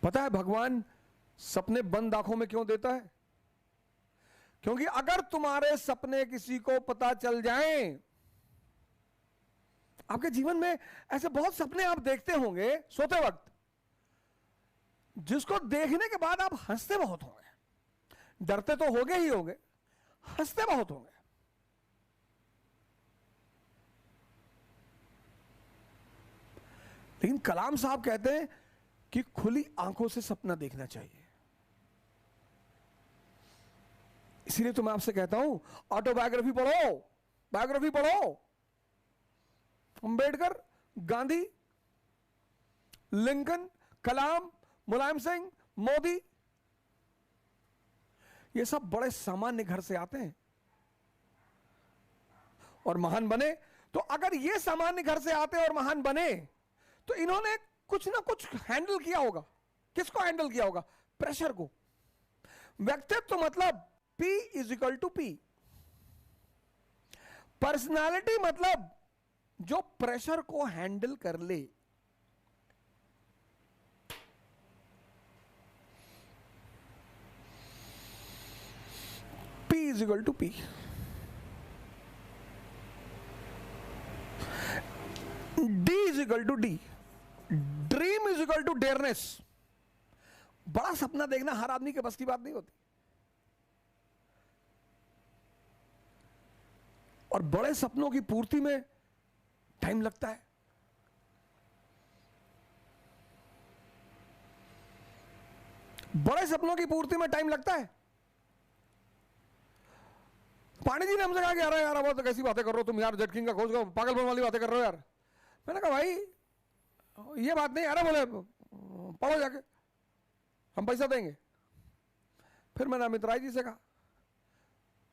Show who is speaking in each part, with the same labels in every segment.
Speaker 1: पता है भगवान सपने बंद आंखों में क्यों देता है? क्योंकि अगर तुम्हारे सपने किसी को पता चल जाएं, आपके जीवन में ऐसे बहुत सपने आप देखते होंगे सोते वक्त, जिसको देखने के बाद आप हंसते बहुत होंगे, डरते तो होंगे ही होंगे, हंसते बहुत होंगे। लेकिन कलाम साहब कहते हैं कि खुली आंखों से सपना देखना चाहिए। इसीलिए तो मैं आपसे कहता हूं, ऑटोबायोग्राफी पढ़ो, बायोग्राफी पढ़ो। अंबेडकर, गांधी, लिंकन, कलाम, मुलायम सिंह, मोदी, ये सब बड़े सामान्य घर से आते हैं और महान बने। तो अगर ये सामान्य घर से आते और महान बने, तो इन्होंने कुछ ना कुछ हैंडल किया होगा। किसको हैंडल किया होगा? प्रेशर को। व्यक्तित्व मतलब P = P। पर्सनालिटी मतलब जो प्रेशर को हैंडल कर ले। P = P। D = D। Dream = dearness. बड़ा सपना देखना हर आदमी के बस की बात नहीं होती, और बड़े सपनों की पूर्ति में टाइम लगता है। बड़े सपनों की पूर्ति में टाइम लगता है। पांडे जी ने हमसे कहा कि अरे यार बहुत कैसी बातें कर रहे हो तुम यार, जेट किंग का खोज करो, पागलपन वाली बातें कर रहे हो यार। मैंने कहा भाई ये बात नहीं। अरे बोले पढ़ो जाके, हम पैसा देंगे। फिर मैंने अमित राय जी से कहा,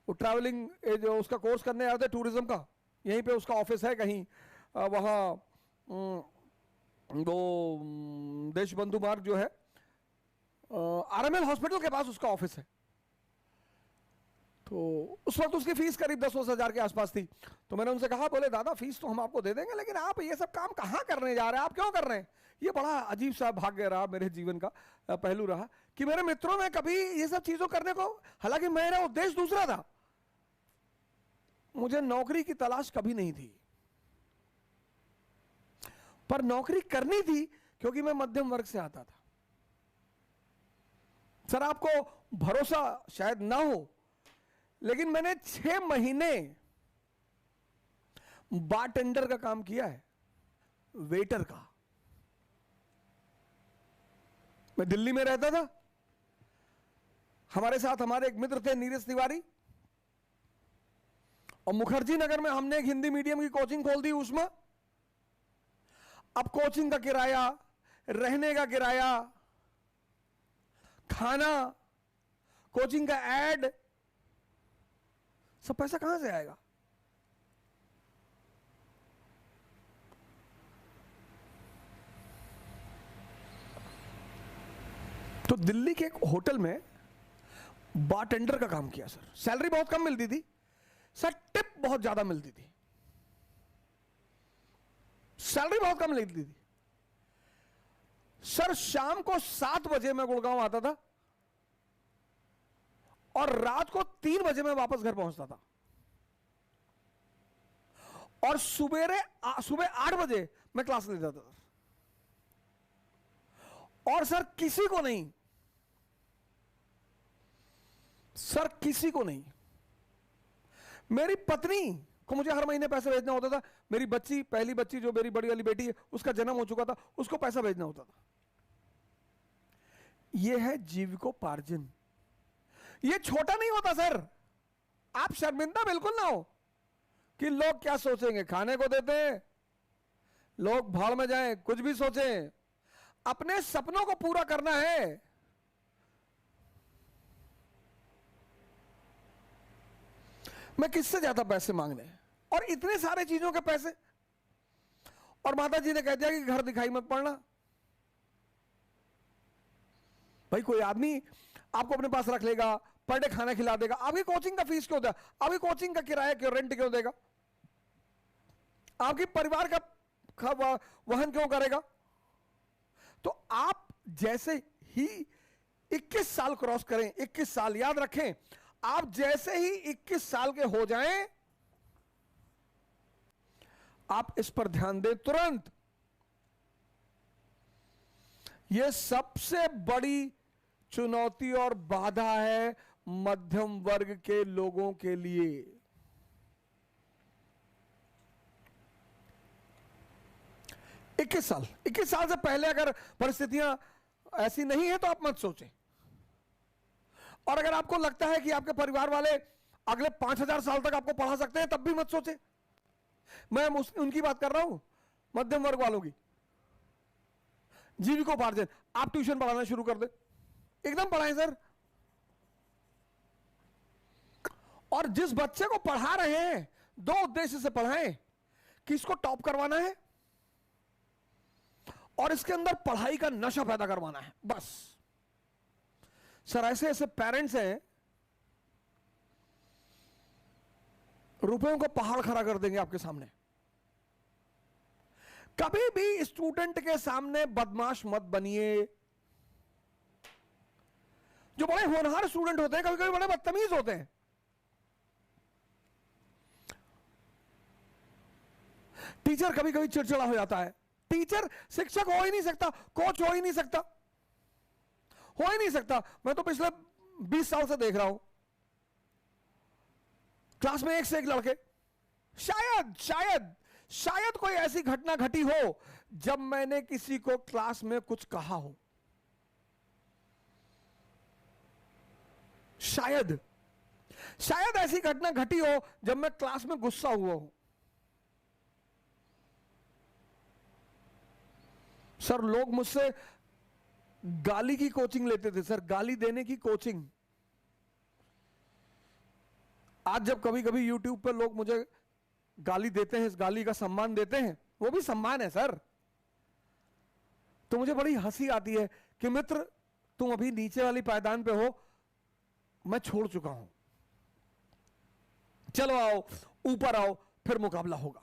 Speaker 1: वो ट्रैवलिंग जो उसका कोर्स करने आए थे टूरिज्म का, यहीं पे उसका ऑफिस है कहीं वहाँ वो देश बंधु मार्ग जो है RML हॉस्पिटल के पास उसका ऑफिस है। तो उस वक्त उसकी फीस करीब 10-20 हजार के आसपास थी। तो मैंने उनसे कहा, बोले दादा फीस तो हम आपको दे देंगे, लेकिन आप ये सब काम कहाँ करने जा रहे हैं, आप क्यों कर रहे हैं? ये बड़ा अजीब सा भाग्य रहा मेरे जीवन का, पहलू रहा कि मेरे मित्रों ने कभी ये सब चीजों करने को, हालांकि मेरा उद्देश्य दूसरा था, मुझे नौकरी की तलाश कभी नहीं थी, पर नौकरी करनी थी क्योंकि मैं मध्यम वर्ग से आता था। सर आपको भरोसा शायद ना हो, लेकिन मैंने 6 महीने बारटेंडर का काम किया है, वेटर का। मैं दिल्ली में रहता था, हमारे साथ हमारे एक मित्र थे नीरज तिवारी, और मुखर्जी नगर में हमने एक हिंदी मीडियम की कोचिंग खोल दी उसमें। अब कोचिंग का किराया, रहने का किराया, खाना, कोचिंग का एड, सब पैसा कहां से आएगा? तो दिल्ली के एक होटल में बारटेंडर का काम किया सर। सैलरी बहुत कम मिलती थी सर, टिप बहुत ज्यादा मिलती थी। सैलरी बहुत कम मिलती थी सर। शाम को 7 बजे मैं गुड़गांव आता था और रात को 3 बजे मैं वापस घर पहुंचता था, और सुबह 8 बजे मैं क्लास लेता था। और सर किसी को नहीं, सर किसी को नहीं, मेरी पत्नी को मुझे हर महीने पैसे भेजना होता था। मेरी बच्ची, पहली बच्ची जो मेरी बड़ी वाली बेटी है, उसका जन्म हो चुका था, उसको पैसा भेजना होता था। यह है जीविकोपार्जन। यह छोटा नहीं होता सर। आप शर्मिंदा बिल्कुल ना हो कि लोग क्या सोचेंगे, खाने को देते हैं, लोग भाड़ में जाएं, कुछ भी सोचें, अपने सपनों को पूरा करना है। मैं किससे ज्यादा पैसे मांगने, और इतने सारे चीजों के पैसे। और माता जी ने कह दिया कि घर दिखाई मत पड़ना। भाई कोई आदमी आपको अपने पास रख लेगा, पर डे खाना खिला देगा, आपकी कोचिंग का फीस क्यों देगा, आपकी कोचिंग का किराया क्यों, रेंट क्यों देगा, आपकी परिवार का वहन क्यों करेगा? तो आप जैसे ही 21 साल क्रॉस करें, 21 साल याद रखें, आप जैसे ही 21 साल के हो जाएं, आप इस पर ध्यान दें तुरंत। यह सबसे बड़ी चुनौती और बाधा है मध्यम वर्ग के लोगों के लिए। 21 साल, 21 साल से पहले अगर परिस्थितियां ऐसी नहीं है तो आप मत सोचें। और अगर आपको लगता है कि आपके परिवार वाले अगले 5000 साल तक आपको पढ़ा सकते हैं, तब भी मत सोचें। मैं उनकी बात कर रहा हूं, मध्यम वर्ग वालों की। जीविकोपार्जन, आप ट्यूशन पढ़ाना शुरू कर दें, एकदम पढ़ाएं सर। और जिस बच्चे को पढ़ा रहे हैं, दो उद्देश्य से पढ़ाएं कि इसको टॉप करवाना है और इसके अंदर पढ़ाई का नशा पैदा करवाना है, बस। सर ऐसे ऐसे पेरेंट्स हैं, रुपयों को पहाड़ खड़ा कर देंगे आपके सामने। कभी भी स्टूडेंट के सामने बदमाश मत बनिए। जो बड़े होनहार स्टूडेंट होते हैं, कभी कभी बड़े बदतमीज होते हैं। टीचर कभी कभी चिड़चिड़ा हो जाता है। टीचर शिक्षक हो ही नहीं सकता, कोच हो ही नहीं सकता, हो ही नहीं सकता। मैं तो पिछले 20 साल से देख रहा हूं, क्लास में एक से एक लड़के। शायद शायद शायद कोई ऐसी घटना घटी हो जब मैंने किसी को क्लास में कुछ कहा हो, शायद शायद ऐसी घटना घटी हो जब मैं क्लास में गुस्सा हुआ हूं। सर लोग मुझसे गाली की कोचिंग लेते थे, सर गाली देने की कोचिंग। आज जब कभी कभी YouTube पे लोग मुझे गाली देते हैं, इस गाली का सम्मान देते हैं, वो भी सम्मान है सर, तो मुझे बड़ी हंसी आती है कि मित्र तुम अभी नीचे वाली पायदान पे हो, मैं छोड़ चुका हूं, चलो आओ ऊपर आओ, फिर मुकाबला होगा।